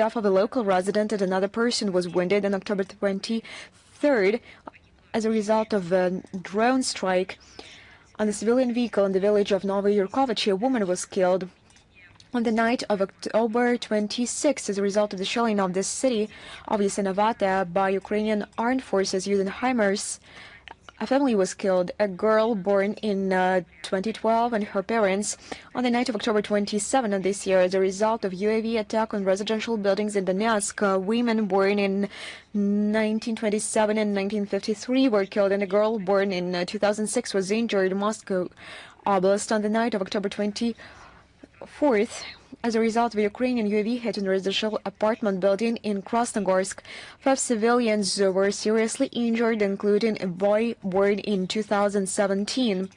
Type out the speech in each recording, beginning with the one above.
off of a local resident and another person was wounded on October 23rd as a result of a drone strike on a civilian vehicle in the village of Novy Yurkovich. A woman was killed on the night of October 26th as a result of the shelling of the city of Yasenovata by Ukrainian armed forces using HIMARS. A family was killed, a girl born in 2012 and her parents, on the night of October 27 of this year as a result of UAV attack on residential buildings in Donetsk. Women born in 1927 and 1953 were killed, and a girl born in 2006 was injured in Moscow Oblast on the night of October 24th as a result of a Ukrainian UAV hit in a residential apartment building in Krasnogorsk. 5 civilians were seriously injured, including a boy born in 2017.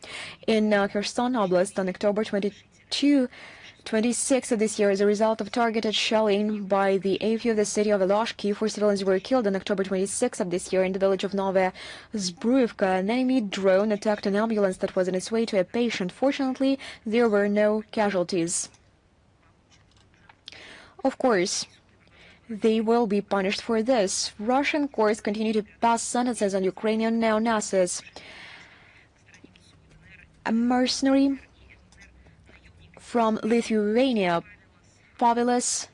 In Kherson Oblast on October 26 of this year, as a result of targeted shelling by the AFU of the city of Eloshki, 4 civilians were killed on October 26 of this year in the village of Novaya Zbruyevka. An enemy drone attacked an ambulance that was on its way to a patient. Fortunately, there were no casualties. Of course, they will be punished for this. Russian courts continue to pass sentences on Ukrainian neo-Nazis. A mercenary from Lithuania, Pavelas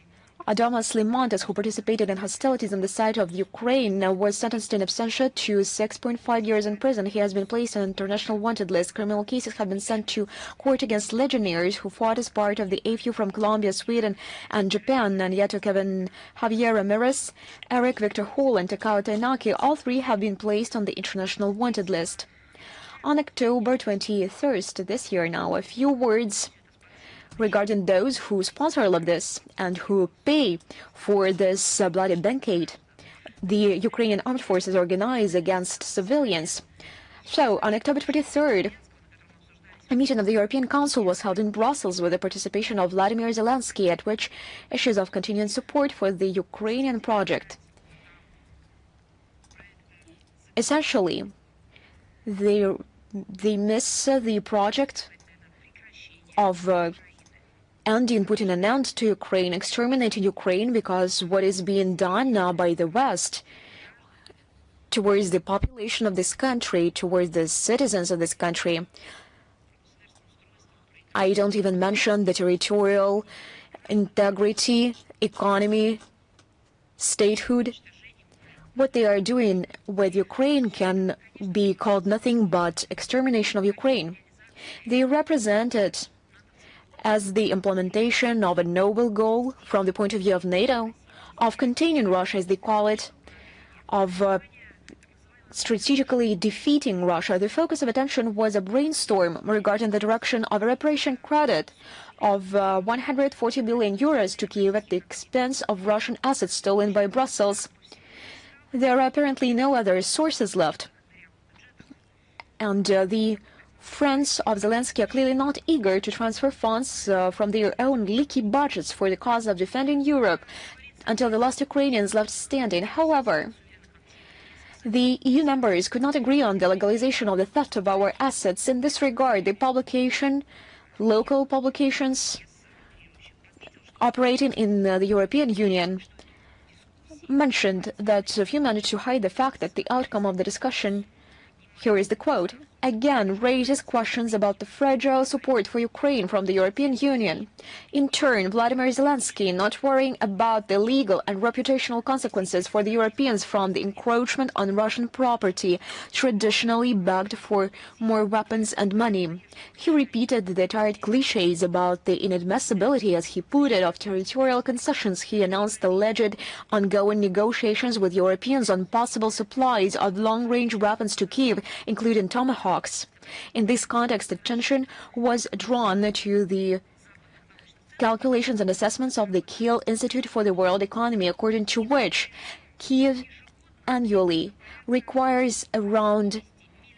Adamas Limantas, who participated in hostilities on the side of Ukraine, was sentenced in absentia to 6.5 years in prison. He has been placed on an international wanted list. Criminal cases have been sent to court against legionnaires who fought as part of the AFU from Colombia, Sweden, and Japan. And yet, Kevin Javier Ramirez, Eric Victor Hall, and Takao Tainaki, all 3 have been placed on the international wanted list. On October 23rd this year now, a few words regarding those who sponsor all of this and who pay for this bloody banquet the Ukrainian armed forces organize against civilians. So, on October 23rd, a meeting of the European Council was held in Brussels with the participation of Vladimir Zelensky, at which issues of continuing support for the Ukrainian project. Essentially, they miss the project of ending, putting an end to Ukraine, exterminating Ukraine, because what is being done now by the West towards the population of this country, towards the citizens of this country. I don't even mention the territorial integrity, economy, statehood. What they are doing with Ukraine can be called nothing but extermination of Ukraine. They represent it as the implementation of a noble goal from the point of view of NATO, of containing Russia, as they call it, of strategically defeating Russia. The focus of attention was a brainstorm regarding the direction of a reparation credit of 140 billion euros to Kyiv at the expense of Russian assets stolen by Brussels. There are apparently no other sources left, and the friends of Zelensky are clearly not eager to transfer funds from their own leaky budgets for the cause of defending Europe until the last Ukrainians left standing. However, the EU members could not agree on the legalization of the theft of our assets. In this regard, the local publications operating in the European Union mentioned that if you managed to hide the fact that the outcome of the discussion, here is the quote, again raises questions about the fragile support for Ukraine from the European Union. In turn, Vladimir Zelensky, not worrying about the legal and reputational consequences for the Europeans from the encroachment on Russian property, traditionally begged for more weapons and money. He repeated the tired cliches about the inadmissibility, as he put it, of territorial concessions. He announced alleged ongoing negotiations with Europeans on possible supplies of long-range weapons to Kyiv, including Tomahawks. In this context, attention was drawn to the calculations and assessments of the Kiel Institute for the World Economy, according to which Kyiv annually requires around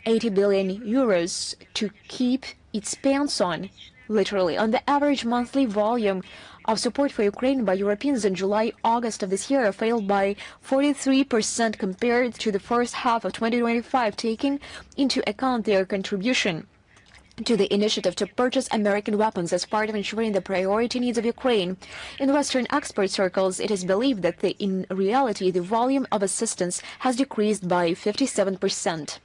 80 billion euros to keep its pants on, literally. On the average monthly volume of support for Ukraine by Europeans in July-August of this year fell by 43% compared to the first half of 2025, taking into account their contribution to the initiative to purchase American weapons as part of ensuring the priority needs of Ukraine. In Western expert circles, it is believed that in reality, the volume of assistance has decreased by 57%.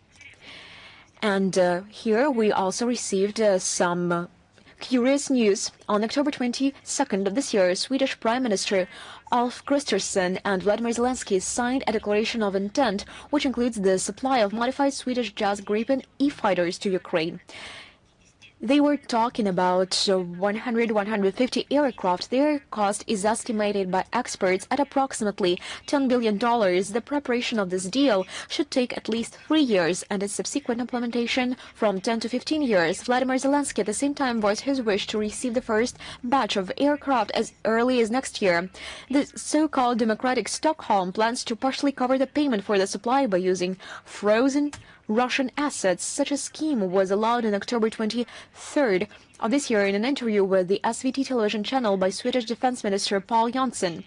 And here we also received some curious news. On October 22nd of this year, Swedish Prime Minister Ulf Kristersson and Vladimir Zelensky signed a declaration of intent, which includes the supply of modified Swedish Jas Gripen E-fighters to Ukraine. They were talking about 150 aircraft. Their cost is estimated by experts at approximately $10 billion. The preparation of this deal should take at least 3 years, and its subsequent implementation from 10 to 15 years. Vladimir Zelensky at the same time voiced his wish to receive the first batch of aircraft as early as next year. The so-called Democratic Stockholm plans to partially cover the payment for the supply by using frozen Russian assets. Such a scheme was allowed on October 23rd of this year in an interview with the SVT television channel by Swedish Defense Minister Paul Jansson.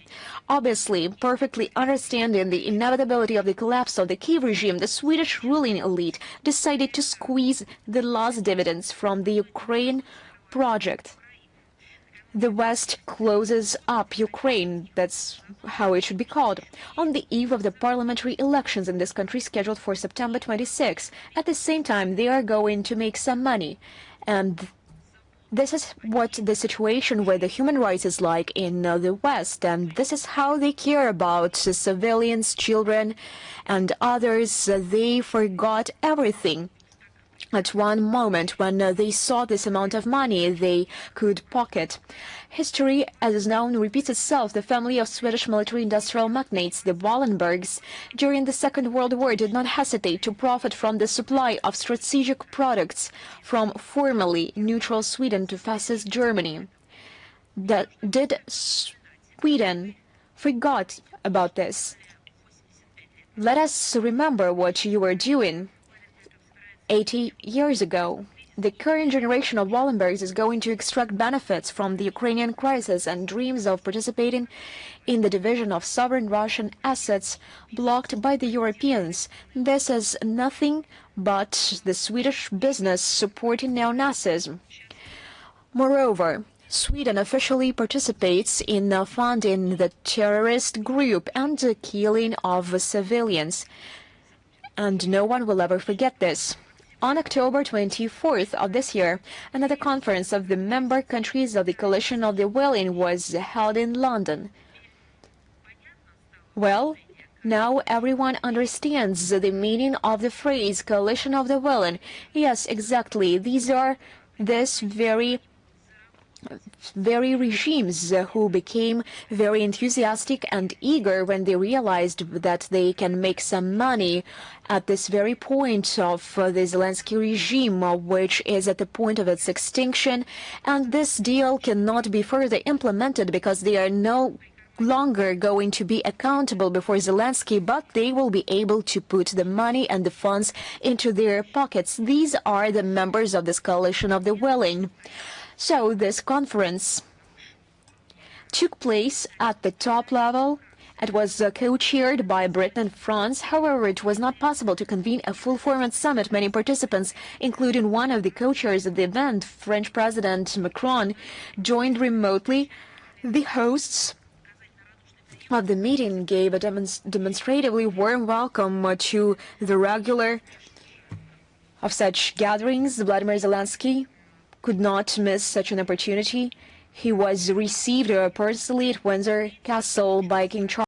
Obviously, perfectly understanding the inevitability of the collapse of the Kiev regime, the Swedish ruling elite decided to squeeze the last dividends from the Ukraine project. The West closes up Ukraine, that's how it should be called, on the eve of the parliamentary elections in this country scheduled for September 26. At the same time, they are going to make some money. And this is what the situation with the human rights is like in the West. And this is how they care about civilians, children, and others. They forgot everything. At one moment, when they saw this amount of money they could pocket. History, as is known, repeats itself. The family of Swedish military-industrial magnates, the Wallenbergs, during the Second World War did not hesitate to profit from the supply of strategic products from formerly neutral Sweden to fascist Germany. Did Sweden forgot about this? Let us remember what you were doing 80 years ago. The current generation of Wallenbergs is going to extract benefits from the Ukrainian crisis and dreams of participating in the division of sovereign Russian assets blocked by the Europeans. This is nothing but the Swedish business supporting neo-Nazism. Moreover, Sweden officially participates in funding the terrorist group and the killing of civilians. And no one will ever forget this. On October 24th of this year, another conference of the member countries of the Coalition of the Willing was held in London. Well, now everyone understands the meaning of the phrase Coalition of the Willing. Yes, exactly. These are this very regimes who became very enthusiastic and eager when they realized that they can make some money at this very point of the Zelensky regime, which is at the point of its extinction. And this deal cannot be further implemented because they are no longer going to be accountable before Zelensky, but they will be able to put the money and the funds into their pockets. These are the members of this Coalition of the Willing. So this conference took place at the top level. It was co-chaired by Britain and France. However, it was not possible to convene a full-format summit. Many participants, including one of the co-chairs of the event, French President Macron, joined remotely. The hosts of the meeting gave a demonstratively warm welcome to the regular of such gatherings. Vladimir Zelensky could not miss such an opportunity. He was received personally at Windsor Castle by King Charles.